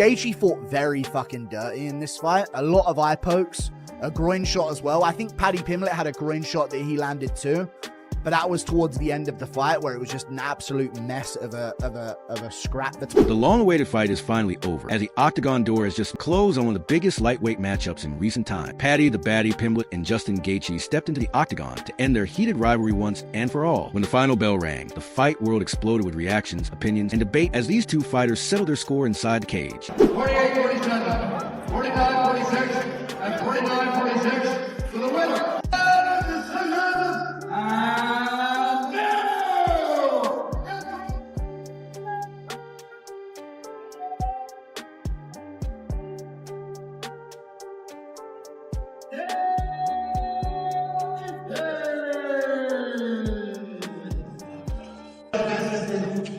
Gaethje fought very fucking dirty in this fight. A lot of eye pokes, a groin shot as well. I think Paddy Pimblett had a groin shot that he landed too, but that was towards the end of the fight where it was just an absolute mess of a scrap. The long-awaited fight is finally over, as the octagon door has just closed on one of the biggest lightweight matchups in recent time. Paddy the Baddy Pimblett and Justin Gaethje stepped into the octagon to end their heated rivalry once and for all. When the final bell rang, the fight world exploded with reactions, opinions, and debate as these two fighters settled their score inside the cage. 48-47, 49-46, and 49-46 for the winner.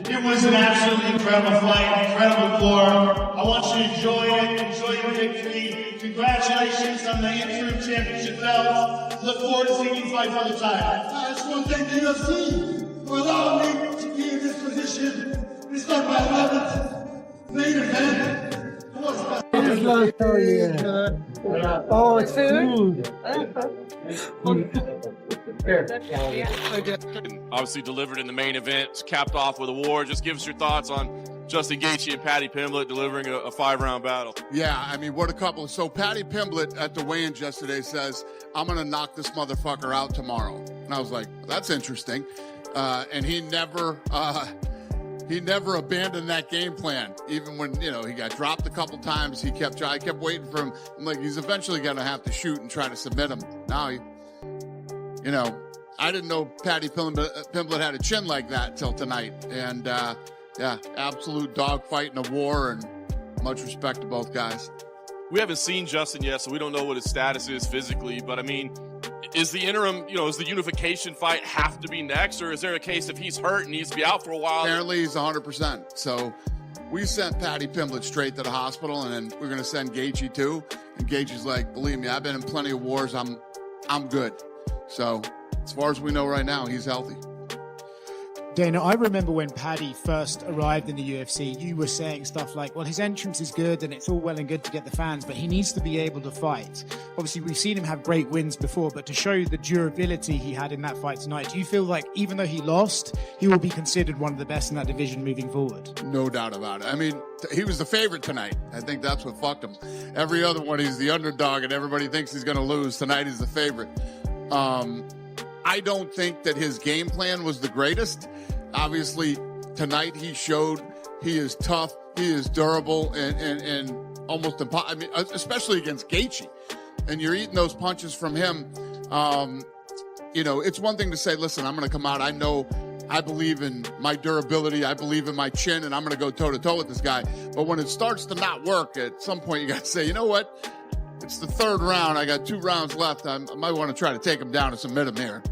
It was an absolutely incredible fight, incredible war. I want you to enjoy it, enjoy your victory. Congratulations on the interim championship belt. Look forward to seeing you fight for the title. I just want to thank the UFC for allowing me to be in this position. This is like my 11th main event. Oh, it's food. Obviously delivered in the main event, capped off with a war. Just give us your thoughts on Justin Gaethje and Paddy Pimblett delivering a 5-round battle. Yeah, I mean, what a couple. So Paddy Pimblett at the weigh-in yesterday says, I'm going to knock this motherfucker out tomorrow. And I was like, that's interesting. And he never abandoned that game plan. Even when, he got dropped a couple times, I kept waiting for him. I'm like, he's eventually going to have to shoot and try to submit him. Now, I didn't know Paddy Pimblett had a chin like that until tonight. And, absolute dogfight in a war, and much respect to both guys. We haven't seen Justin yet, so we don't know what his status is physically. But, I mean, is the interim, is the unification fight have to be next? Or is there a case if he's hurt and needs to be out for a while? Apparently he's 100%. So we sent Paddy Pimblett straight to the hospital, and then we're going to send Gaethje too. And Gaethje's like, believe me, I've been in plenty of wars. I'm good. So as far as we know right now, he's healthy. Dana, I remember when Paddy first arrived in the UFC, you were saying stuff like, well, his entrance is good and it's all well and good to get the fans, but he needs to be able to fight. Obviously, we've seen him have great wins before, but to show the durability he had in that fight tonight, do you feel like even though he lost, he will be considered one of the best in that division moving forward? No doubt about it. I mean, he was the favorite tonight. I think that's what fucked him. Every other one, he's the underdog and everybody thinks he's going to lose. Tonight, he's the favorite. I don't think that his game plan was the greatest. Obviously, tonight he showed he is tough, he is durable, and almost impossible. I mean, especially against Gaethje. And you're eating those punches from him. It's one thing to say, listen, I'm going to come out. I believe in my durability. I believe in my chin, and I'm going to go toe-to-toe with this guy. But when it starts to not work, at some point you got to say, you know what? It's the third round. I got 2 rounds left. I might want to try to take him down and submit him here.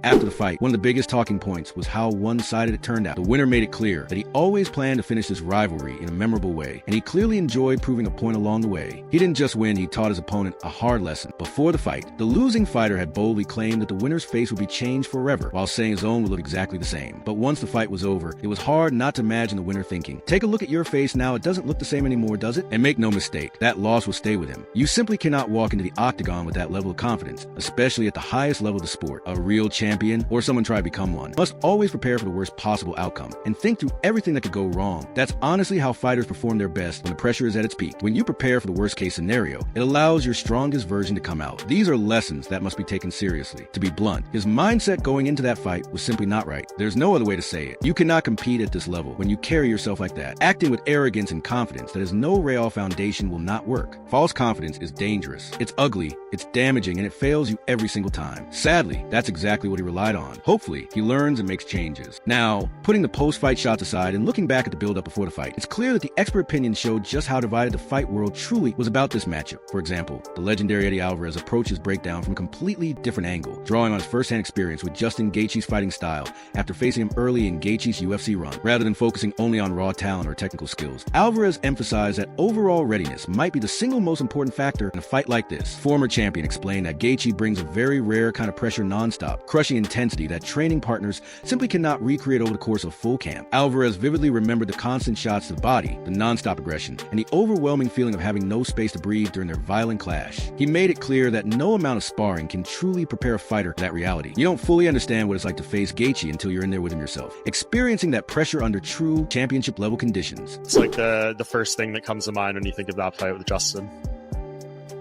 After the fight, one of the biggest talking points was how one-sided it turned out. The winner made it clear that he always planned to finish this rivalry in a memorable way, and he clearly enjoyed proving a point along the way. He didn't just win, he taught his opponent a hard lesson. Before the fight, the losing fighter had boldly claimed that the winner's face would be changed forever, while saying his own would look exactly the same. But once the fight was over, it was hard not to imagine the winner thinking, take a look at your face now, it doesn't look the same anymore, does it? And make no mistake, that loss will stay with him. You simply cannot walk into the octagon with that level of confidence, especially at the highest level of the sport. A real champion, or someone try to become one, must always prepare for the worst possible outcome and think through everything that could go wrong. That's honestly how fighters perform their best when the pressure is at its peak. When you prepare for the worst case scenario, it allows your strongest version to come out. These are lessons that must be taken seriously. To be blunt, his mindset going into that fight was simply not right. There's no other way to say it. You cannot compete at this level when you carry yourself like that. Acting with arrogance and confidence that has no real foundation will not work. False confidence is dangerous. It's ugly, it's damaging, and it fails you every single time. Sadly, that's exactly what he relied on. Hopefully, he learns and makes changes. Now, putting the post-fight shots aside and looking back at the build-up before the fight, it's clear that the expert opinion showed just how divided the fight world truly was about this matchup. For example, the legendary Eddie Alvarez approached his breakdown from a completely different angle, drawing on his first-hand experience with Justin Gaethje's fighting style after facing him early in Gaethje's UFC run, rather than focusing only on raw talent or technical skills. Alvarez emphasized that overall readiness might be the single most important factor in a fight like this. Former champion explained that Gaethje brings a very rare kind of pressure non-stop, crushing intensity that training partners simply cannot recreate over the course of full camp. Alvarez vividly remembered the constant shots to the body, the non-stop aggression, and the overwhelming feeling of having no space to breathe during their violent clash. He made it clear that no amount of sparring can truly prepare a fighter for that reality. You don't fully understand what it's like to face Gaethje until you're in there with him yourself, experiencing that pressure under true championship level conditions. It's like the first thing that comes to mind when you think of that fight with Justin.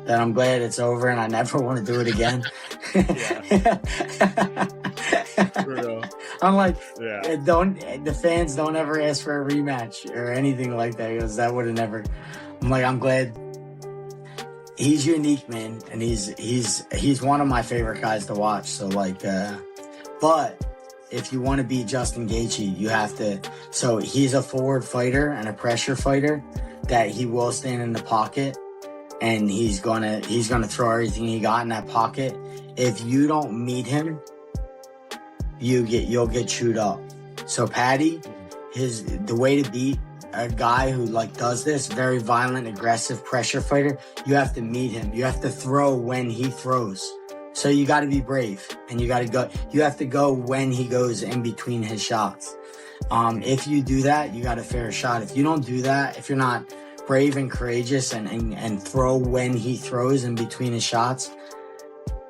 That I'm glad it's over and I never want to do it again. I'm like, the fans don't ever ask for a rematch or anything like that, because that would have never. I'm like, I'm glad. He's unique, man, and he's one of my favorite guys to watch. So like, but if you want to beat Justin Gaethje, you have to. So he's a forward fighter and a pressure fighter that he will stand in the pocket. And he's gonna throw everything he got in that pocket. If you don't meet him, you'll get chewed up. So Paddy, the way to beat a guy who like does this, very violent, aggressive pressure fighter, you have to meet him. You have to throw when he throws. So you got to be brave, and you got to go. You have to go when he goes in between his shots. If you do that, you got a fair shot. If you don't do that, if you're not brave and courageous and throw when he throws in between his shots,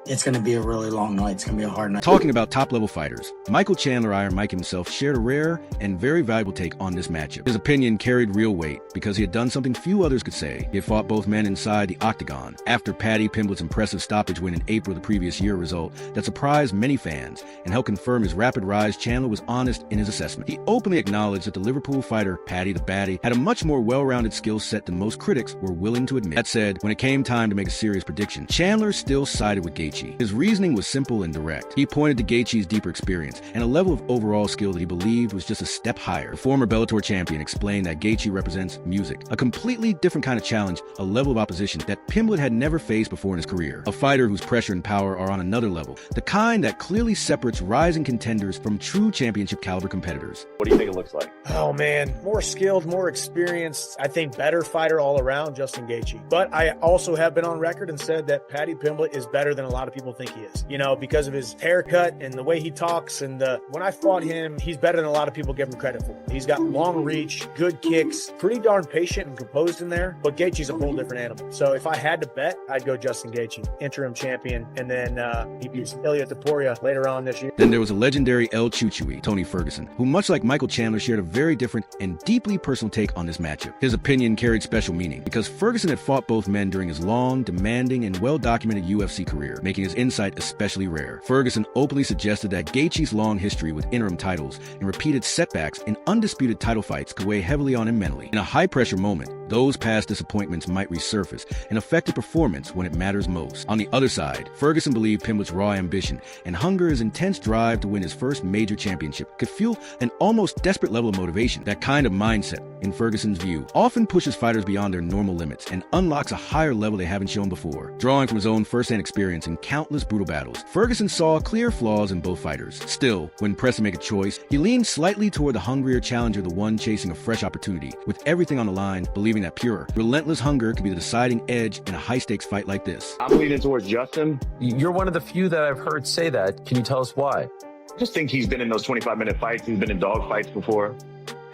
it's going to be a really long night. It's going to be a hard night. Talking about top-level fighters, Michael Chandler, Iron Mike himself, shared a rare and very valuable take on this matchup. His opinion carried real weight because he had done something few others could say. He had fought both men inside the octagon. After Paddy Pimblett's impressive stoppage win in April of the previous year, result that surprised many fans and helped confirm his rapid rise, Chandler was honest in his assessment. He openly acknowledged that the Liverpool fighter, Paddy the Baddy, had a much more well-rounded skill set than most critics were willing to admit. That said, when it came time to make a serious prediction, Chandler still sided with Gaethje. His reasoning was simple and direct. He pointed to Gaethje's deeper experience and a level of overall skill that he believed was just a step higher. The former Bellator champion explained that Gaethje represents music, a completely different kind of challenge, a level of opposition that Pimblett had never faced before in his career. A fighter whose pressure and power are on another level, the kind that clearly separates rising contenders from true championship caliber competitors. What do you think it looks like? Oh man, more skilled, more experienced, I think better fighter all around, Justin Gaethje. But I also have been on record and said that Paddy Pimblett is better than a lot of people think he is, because of his haircut and the way he talks. And when I fought him, he's better than a lot of people give him credit for. He's got long reach, good kicks, pretty darn patient and composed in there, but Gaethje's a whole different animal. So if I had to bet, I'd go Justin Gaethje, interim champion, and then he beats Ilia Topuria later on this year. Then there was a legendary El Chuchui, Tony Ferguson, who much like Michael Chandler shared a very different and deeply personal take on this matchup. His opinion carried special meaning because Ferguson had fought both men during his long, demanding, and well-documented UFC career, making his insight especially rare. Ferguson openly suggested that Gaethje's long history with interim titles and repeated setbacks in undisputed title fights could weigh heavily on him mentally. In a high-pressure moment, those past disappointments might resurface and affect the performance when it matters most. On the other side, Ferguson believed Pimblett's raw ambition and his intense drive to win his first major championship could fuel an almost desperate level of motivation. That kind of mindset in Ferguson's view, often pushes fighters beyond their normal limits and unlocks a higher level they haven't shown before. Drawing from his own first-hand experience in countless brutal battles, Ferguson saw clear flaws in both fighters. Still, when pressed to make a choice, he leaned slightly toward the hungrier challenger, the one chasing a fresh opportunity, with everything on the line, believing that pure, relentless hunger could be the deciding edge in a high-stakes fight like this. I'm leaning towards Justin. You're one of the few that I've heard say that. Can you tell us why? I just think he's been in those 25-minute fights. He's been in dog fights before.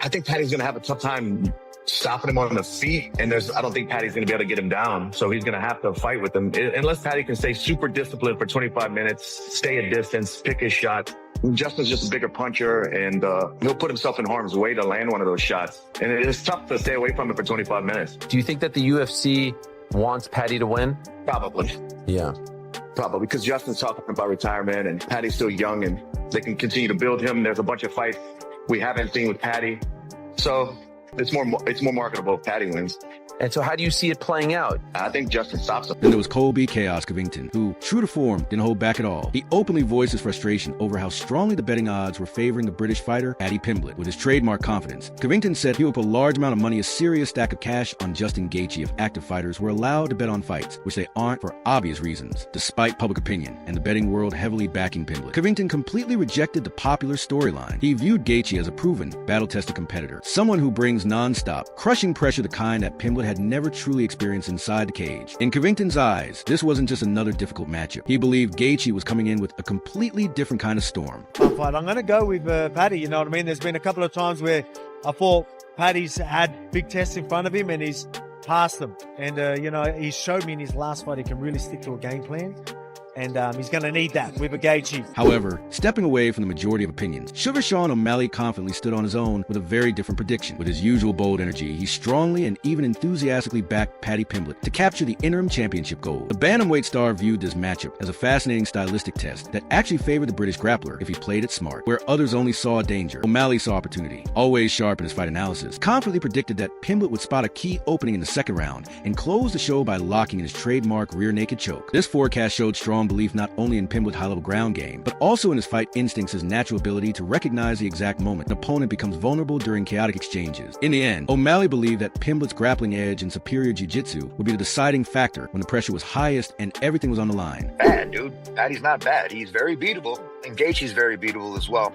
I think Paddy's going to have a tough time stopping him on the feet, and I don't think Paddy's going to be able to get him down, so he's going to have to fight with him. Unless Paddy can stay super disciplined for 25 minutes, stay a distance, pick his shot. Justin's just a bigger puncher, and he'll put himself in harm's way to land one of those shots. And it's tough to stay away from him for 25 minutes. Do you think that the UFC wants Paddy to win? Probably. Yeah. Probably, because Justin's talking about retirement, and Paddy's still young, and they can continue to build him. There's a bunch of fights we haven't seen with Paddy. So it's more marketable if Paddy wins. And so how do you see it playing out? I think Justin stops him. Then there was Colby Chaos Covington, who, true to form, didn't hold back at all. He openly voiced his frustration over how strongly the betting odds were favoring the British fighter, Paddy Pimblett, with his trademark confidence. Covington said he would put a large amount of money, a serious stack of cash, on Justin Gaethje if active fighters were allowed to bet on fights, which they aren't for obvious reasons, despite public opinion and the betting world heavily backing Pimblett. Covington completely rejected the popular storyline. He viewed Gaethje as a proven, battle-tested competitor, someone who brings non-stop, crushing pressure the kind that Pimblett had never truly experienced inside the cage. In Covington's eyes, this wasn't just another difficult matchup. He believed Gaethje was coming in with a completely different kind of storm. I'm going to go with Paddy, you know what I mean? There's been a couple of times where I thought Paddy's had big tests in front of him and he's passed them. And, he showed me in his last fight he can really stick to a game plan. And he's going to need that with a Gaethje. However, stepping away from the majority of opinions, Sugar Sean O'Malley confidently stood on his own with a very different prediction. With his usual bold energy, he strongly and even enthusiastically backed Paddy Pimblett to capture the interim championship gold. The bantamweight star viewed this matchup as a fascinating stylistic test that actually favored the British grappler if he played it smart. Where others only saw danger, O'Malley saw opportunity. Always sharp in his fight analysis, confidently predicted that Pimblett would spot a key opening in the second round and close the show by locking in his trademark rear naked choke. This forecast showed strong belief not only in Pimblett's high-level ground game, but also in his fight instincts, his natural ability to recognize the exact moment an opponent becomes vulnerable during chaotic exchanges. In the end, O'Malley believed that Pimblett's grappling edge and superior jiu-jitsu would be the deciding factor when the pressure was highest and everything was on the line. Bad, dude. Paddy's not bad. He's very beatable, and Gaethje's very beatable as well.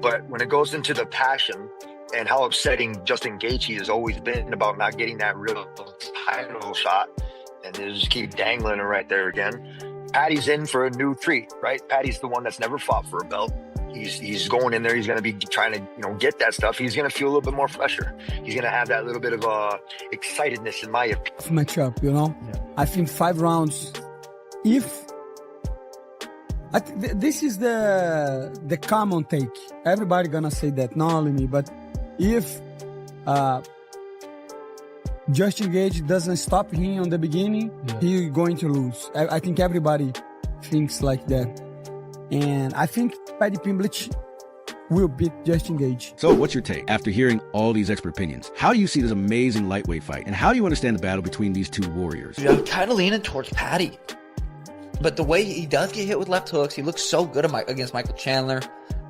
But when it goes into the passion and how upsetting Justin Gaethje has always been about not getting that real title shot, and they just keep dangling it right there again. Paddy's in for a new treat, right? Paddy's the one that's never fought for a belt. He's going in there. He's going to be trying to, get that stuff. He's going to feel a little bit more fresher. He's going to have that little bit of excitedness in my opinion. Matchup, Yeah. I think 5 rounds. This is the common take. Everybody gonna say that, not only me, but if Justin Gaethje doesn't stop him on the beginning, he's going to lose. I think everybody thinks like that. And I think Paddy Pimblett will beat Justin Gaethje. So what's your take? After hearing all these expert opinions, how do you see this amazing lightweight fight? And how do you understand the battle between these two warriors? I'm kind of leaning towards Paddy. But the way he does get hit with left hooks, he looks so good against Michael Chandler.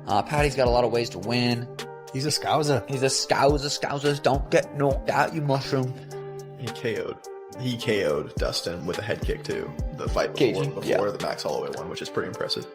Paddy's got a lot of ways to win. He's a scouser. He's a scouser. Scousers don't get knocked out, you mushroom. He KO'd Dustin with a head kick too. The fight before the Max Holloway one, which is pretty impressive.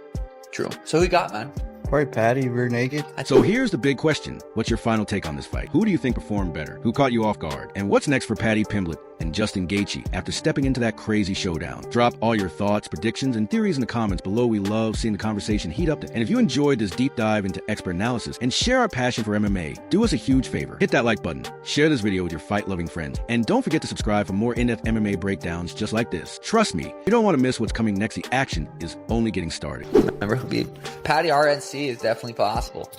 True. So he got, man. All right, Paddy, rear naked. So here's the big question. What's your final take on this fight? Who do you think performed better? Who caught you off guard? And what's next for Paddy Pimblett and Justin Gaethje after stepping into that crazy showdown? Drop all your thoughts, predictions, and theories in the comments below. We love seeing the conversation heat up. And if you enjoyed this deep dive into expert analysis and share our passion for MMA, do us a huge favor. Hit that like button, share this video with your fight-loving friends, and don't forget to subscribe for more in-depth MMA breakdowns just like this. Trust me, you don't want to miss what's coming next. The action is only getting started. Remember, Paddy RNC is definitely possible.